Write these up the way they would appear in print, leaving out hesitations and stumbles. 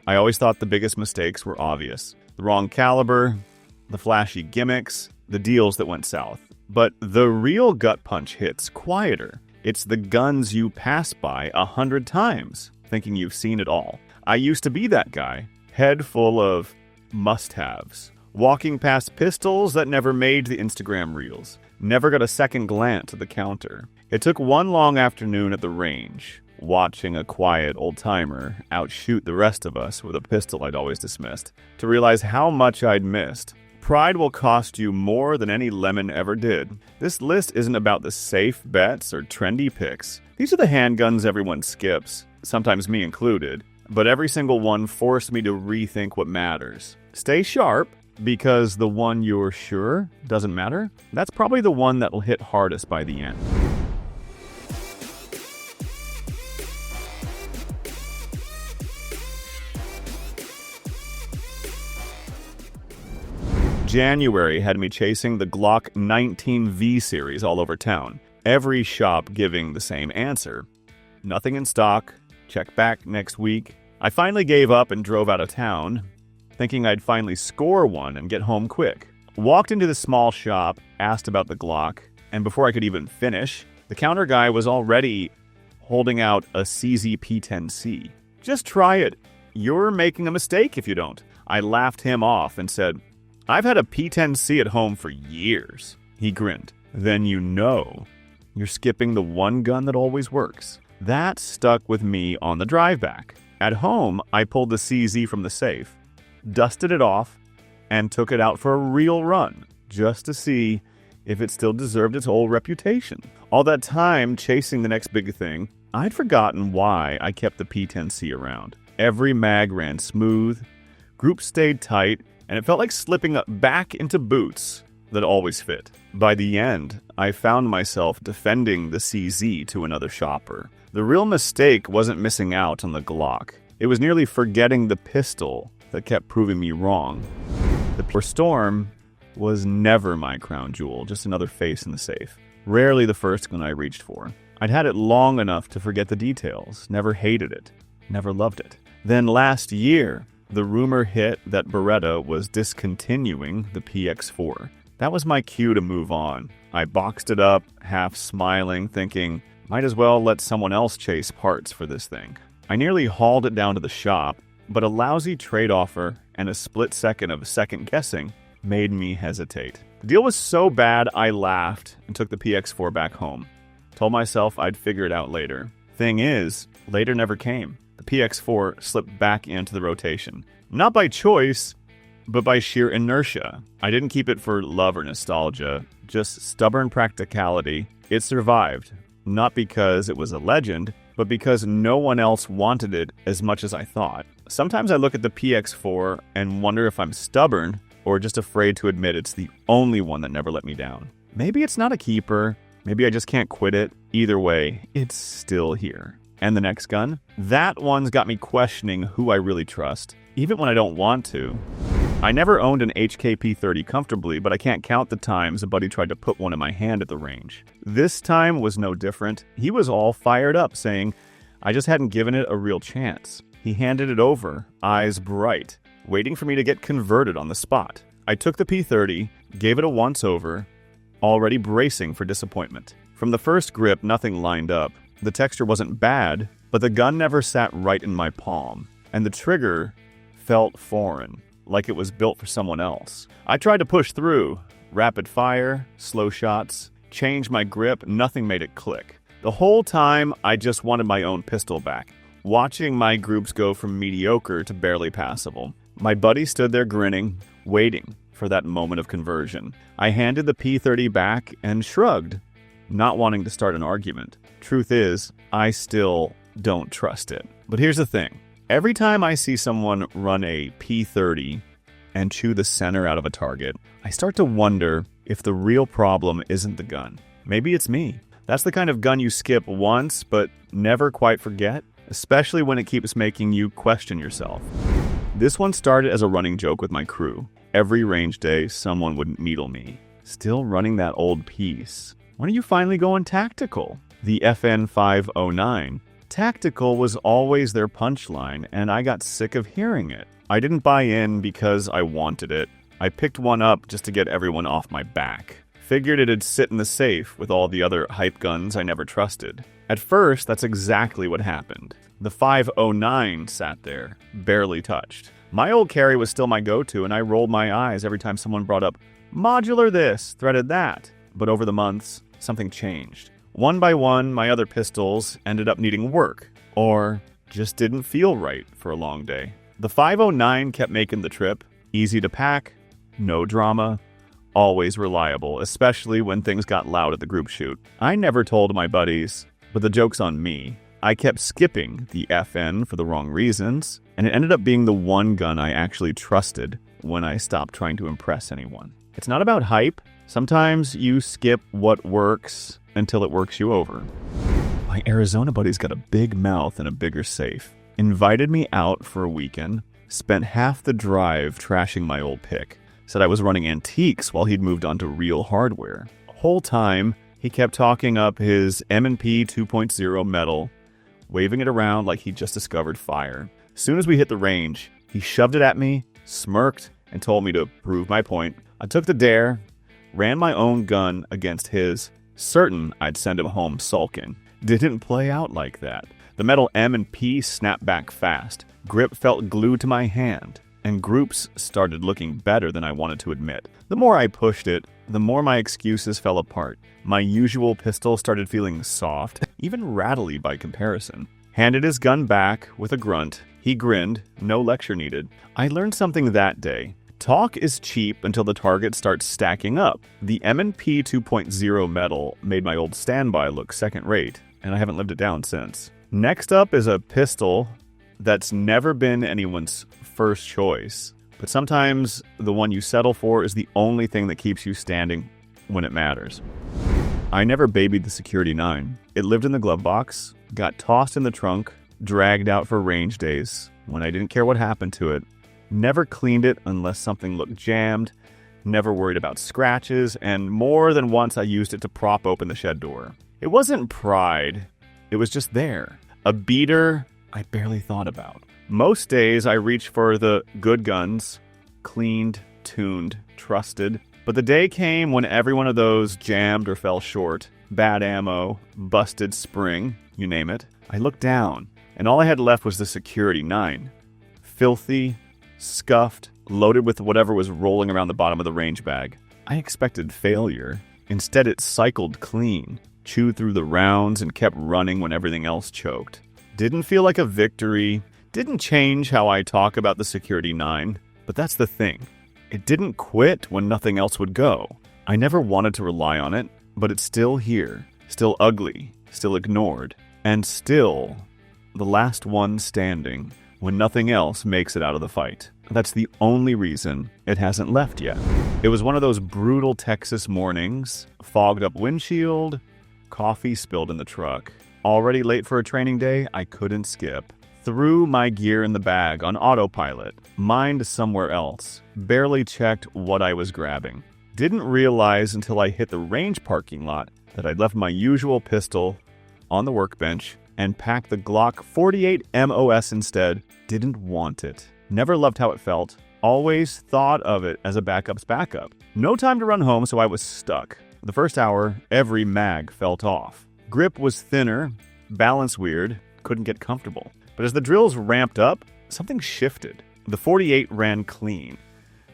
I always thought the biggest mistakes were obvious. The wrong caliber, the flashy gimmicks, the deals that went south. But the real gut punch hits quieter. It's the guns you pass by 100 times, thinking you've seen it all. I used to be that guy, head full of must-haves. Walking past pistols that never made the Instagram reels. Never got a second glance at the counter. It took one long afternoon at the range, watching a quiet old-timer outshoot the rest of us with a pistol I'd always dismissed, to realize how much I'd missed. Pride will cost you more than any lemon ever did. This list isn't about the safe bets or trendy picks. These are the handguns everyone skips, sometimes me included, but every single one forced me to rethink what matters. Stay sharp, because the one you're sure doesn't matter, that's probably the one that'll hit hardest by the end. January had me chasing the Glock 19V series all over town. Every shop giving the same answer. Nothing in stock. Check back next week. I finally gave up and drove out of town, thinking I'd finally score one and get home quick. Walked into the small shop, asked about the Glock, and before I could even finish, the counter guy was already holding out a CZ P10C. Just try it. You're making a mistake if you don't. I laughed him off and said, I've had a P10C at home for years. He grinned. Then you know you're skipping the one gun that always works. That stuck with me on the drive back. At home, I pulled the CZ from the safe, dusted it off, and took it out for a real run, just to see if it still deserved its old reputation. All that time chasing the next big thing, I'd forgotten why I kept the P10C around. Every mag ran smooth, groups stayed tight, and it felt like slipping back into boots that always fit. By the end, I found myself defending the CZ to another shopper. The real mistake wasn't missing out on the Glock. It was nearly forgetting the pistol that kept proving me wrong. The Storm was never my crown jewel, just another face in the safe. Rarely the first gun I reached for. I'd had it long enough to forget the details, never hated it, never loved it. Then last year, the rumor hit that Beretta was discontinuing the PX4. That was my cue to move on. I boxed it up, half smiling, thinking, might as well let someone else chase parts for this thing. I nearly hauled it down to the shop, but a lousy trade offer and a split second of second guessing made me hesitate. The deal was so bad I laughed and took the PX4 back home. Told myself I'd figure it out later. Thing is, later never came. The PX4 slipped back into the rotation. Not by choice, but by sheer inertia. I didn't keep it for love or nostalgia, just stubborn practicality. It survived, not because it was a legend, but because no one else wanted it as much as I thought. Sometimes I look at the PX4 and wonder if I'm stubborn or just afraid to admit it's the only one that never let me down. Maybe it's not a keeper. Maybe I just can't quit it. Either way, it's still here. And the next gun? That one's got me questioning who I really trust, even when I don't want to. I never owned an HK-P30 comfortably, but I can't count the times a buddy tried to put one in my hand at the range. This time was no different. He was all fired up, saying I just hadn't given it a real chance. He handed it over, eyes bright, waiting for me to get converted on the spot. I took the P30, gave it a once-over, already bracing for disappointment. From the first grip, nothing lined up. The texture wasn't bad, but the gun never sat right in my palm, and the trigger felt foreign, like it was built for someone else. I tried to push through, rapid fire, slow shots, change my grip, nothing made it click. The whole time, I just wanted my own pistol back, watching my groups go from mediocre to barely passable. My buddy stood there grinning, waiting for that moment of conversion. I handed the P30 back and shrugged, not wanting to start an argument. Truth is, I still don't trust it. But here's the thing. Every time I see someone run a P30 and chew the center out of a target, I start to wonder if the real problem isn't the gun. Maybe it's me. That's the kind of gun you skip once, but never quite forget, especially when it keeps making you question yourself. This one started as a running joke with my crew. Every range day, someone would needle me. Still running that old piece. When are you finally going tactical? The FN509 Tactical was always their punchline, and I got sick of hearing it. I didn't buy in because I wanted it. I picked one up just to get everyone off my back. Figured it'd sit in the safe with all the other hype guns I never trusted. At first, that's exactly what happened. The 509 sat there, barely touched. My old carry was still my go-to, and I rolled my eyes every time someone brought up, modular this, threaded that. But over the months, something changed. One by one, my other pistols ended up needing work, or just didn't feel right for a long day. The 509 kept making the trip, easy to pack, no drama, always reliable, especially when things got loud at the group shoot. I never told my buddies, but the joke's on me. I kept skipping the FN for the wrong reasons, and it ended up being the one gun I actually trusted when I stopped trying to impress anyone. It's not about hype. Sometimes you skip what works until it works you over. My Arizona buddy's got a big mouth and a bigger safe. Invited me out for a weekend, spent half the drive trashing my old pick. Said I was running antiques while he'd moved on to real hardware. The whole time, he kept talking up his M&P 2.0 metal, waving it around like he'd just discovered fire. As soon as we hit the range, he shoved it at me, smirked, and told me to prove my point. I took the dare, ran my own gun against his, certain I'd send him home sulking. Didn't play out like that. The metal M&P snapped back fast. Grip felt glued to my hand, and groups started looking better than I wanted to admit. The more I pushed it, the more my excuses fell apart. My usual pistol started feeling soft, even rattly by comparison. Handed his gun back with a grunt. He grinned, no lecture needed. I learned something that day. Talk is cheap until the target starts stacking up. The M&P 2.0 metal made my old standby look second-rate, and I haven't lived it down since. Next up is a pistol that's never been anyone's first choice, but sometimes the one you settle for is the only thing that keeps you standing when it matters. I never babied the Security 9. It lived in the glove box, got tossed in the trunk, dragged out for range days when I didn't care what happened to it. Never cleaned it unless something looked jammed, never worried about scratches, and more than once I used it to prop open the shed door. It wasn't pride, it was just there. A beater I barely thought about. Most days I reached for the good guns, cleaned, tuned, trusted, but the day came when every one of those jammed or fell short. Bad ammo, busted spring, you name it. I looked down, and all I had left was the Security 9. Filthy, scuffed, loaded with whatever was rolling around the bottom of the range bag. I expected failure. Instead, it cycled clean, chewed through the rounds, and kept running when everything else choked. Didn't feel like a victory. Didn't change how I talk about the Security 9. But that's the thing. It didn't quit when nothing else would go. I never wanted to rely on it, but it's still here. Still ugly. Still ignored. And still the last one standing when nothing else makes it out of the fight. That's the only reason it hasn't left yet. It was one of those brutal Texas mornings, fogged up windshield, coffee spilled in the truck. Already late for a training day, I couldn't skip. Threw my gear in the bag on autopilot, mind somewhere else, barely checked what I was grabbing. Didn't realize until I hit the range parking lot that I'd left my usual pistol on the workbench and packed the Glock 48 MOS instead. Didn't want it. Never loved how it felt. Always thought of it as a backup's backup. No time to run home, so I was stuck. The first hour, every mag felt off. Grip was thinner, balance weird, couldn't get comfortable. But as the drills ramped up, something shifted. The 48 ran clean.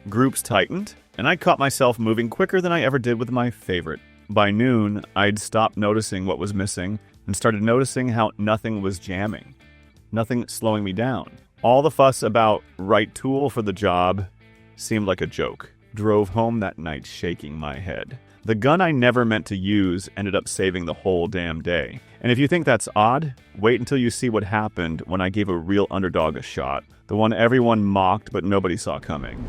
Groups tightened, and I caught myself moving quicker than I ever did with my favorite. By noon, I'd stopped noticing what was missing and started noticing how nothing was jamming. Nothing slowing me down. All the fuss about right tool for the job seemed like a joke. Drove home that night shaking my head. The gun I never meant to use ended up saving the whole damn day. And if you think that's odd, wait until you see what happened when I gave a real underdog a shot. The one everyone mocked but nobody saw coming.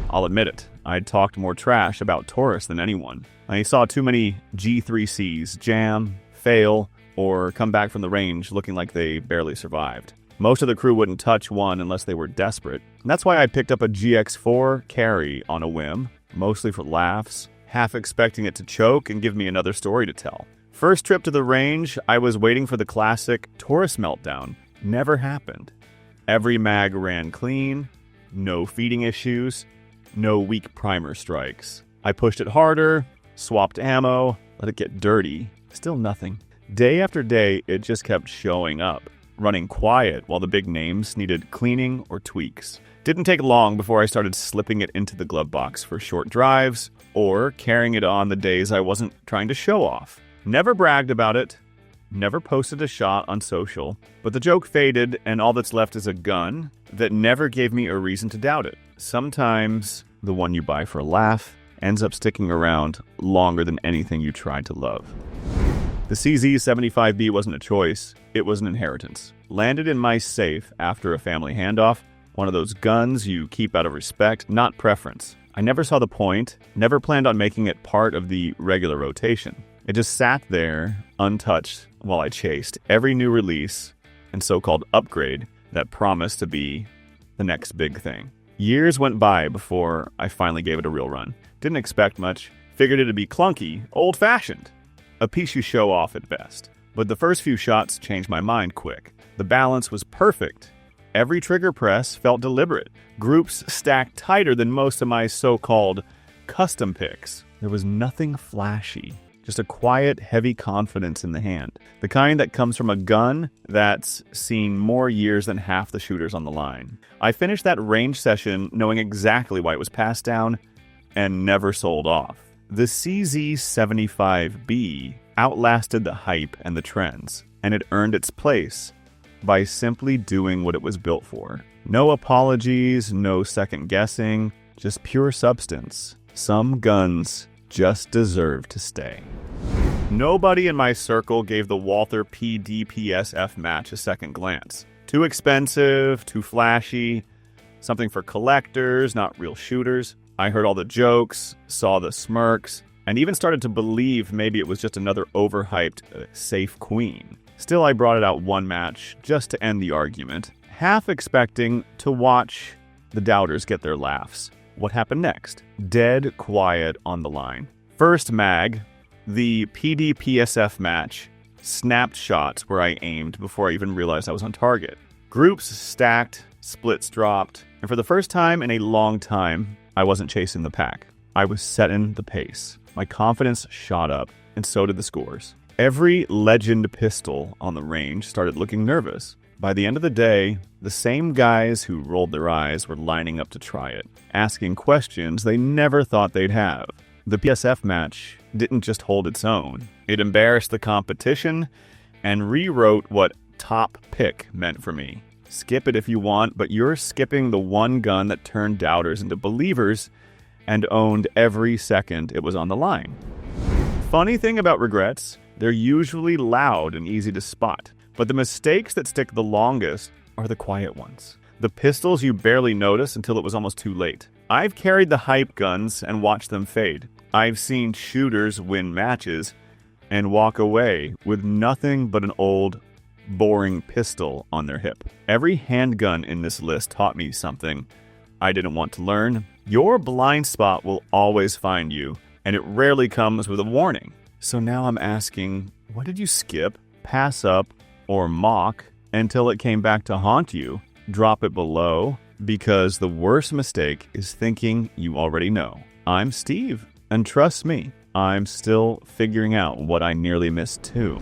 I'll admit it, I'd talked more trash about Taurus than anyone. I saw too many G3Cs jam, fail, or come back from the range looking like they barely survived. Most of the crew wouldn't touch one unless they were desperate. And that's why I picked up a GX4 carry on a whim, mostly for laughs, half expecting it to choke and give me another story to tell. First trip to the range, I was waiting for the classic Taurus meltdown. Never happened. Every mag ran clean, no feeding issues, no weak primer strikes. I pushed it harder, swapped ammo, let it get dirty. Still nothing. Day after day, it just kept showing up, running quiet while the big names needed cleaning or tweaks. Didn't take long before I started slipping it into the glove box for short drives or carrying it on the days I wasn't trying to show off. Never bragged about it, never posted a shot on social, but the joke faded and all that's left is a gun that never gave me a reason to doubt it. Sometimes the one you buy for a laugh ends up sticking around longer than anything you tried to love. The CZ75B wasn't a choice, it was an inheritance. Landed in my safe after a family handoff, one of those guns you keep out of respect, not preference. I never saw the point, never planned on making it part of the regular rotation. It just sat there, untouched, while I chased every new release and so-called upgrade that promised to be the next big thing. Years went by before I finally gave it a real run. Didn't expect much, figured it'd be clunky, old-fashioned. A piece you show off at best. But the first few shots changed my mind quick. The balance was perfect. Every trigger press felt deliberate. Groups stacked tighter than most of my so-called custom picks. There was nothing flashy. Just a quiet, heavy confidence in the hand. The kind that comes from a gun that's seen more years than half the shooters on the line. I finished that range session knowing exactly why it was passed down and never sold off. The CZ75B outlasted the hype and the trends, and it earned its place by simply doing what it was built for. No apologies, no second guessing, just pure substance. Some guns just deserve to stay. Nobody in my circle gave the Walther PDP SF match a second glance. Too expensive, too flashy, something for collectors, not real shooters. I heard all the jokes, saw the smirks, and even started to believe maybe it was just another overhyped safe queen. Still, I brought it out one match just to end the argument, half expecting to watch the doubters get their laughs. What happened next? Dead quiet on the line. First mag, the PDPSF match, snapped shots where I aimed before I even realized I was on target. Groups stacked, splits dropped, and for the first time in a long time, I wasn't chasing the pack. I was setting the pace. My confidence shot up, and so did the scores. Every legend pistol on the range started looking nervous. By the end of the day, the same guys who rolled their eyes were lining up to try it, asking questions they never thought they'd have. The PSF match didn't just hold its own. It embarrassed the competition and rewrote what top pick meant for me. Skip it if you want, but you're skipping the one gun that turned doubters into believers and owned every second it was on the line. Funny thing about regrets, they're usually loud and easy to spot. But the mistakes that stick the longest are the quiet ones. The pistols you barely notice until it was almost too late. I've carried the hype guns and watched them fade. I've seen shooters win matches and walk away with nothing but an old, boring pistol on their hip. Every handgun in this list taught me something I didn't want to learn. Your blind spot will always find you, and it rarely comes with a warning. So now I'm asking, what did you skip, pass up, or mock until it came back to haunt you? Drop it below, because the worst mistake is thinking you already know. I'm Steve, and trust me, I'm still figuring out what I nearly missed too.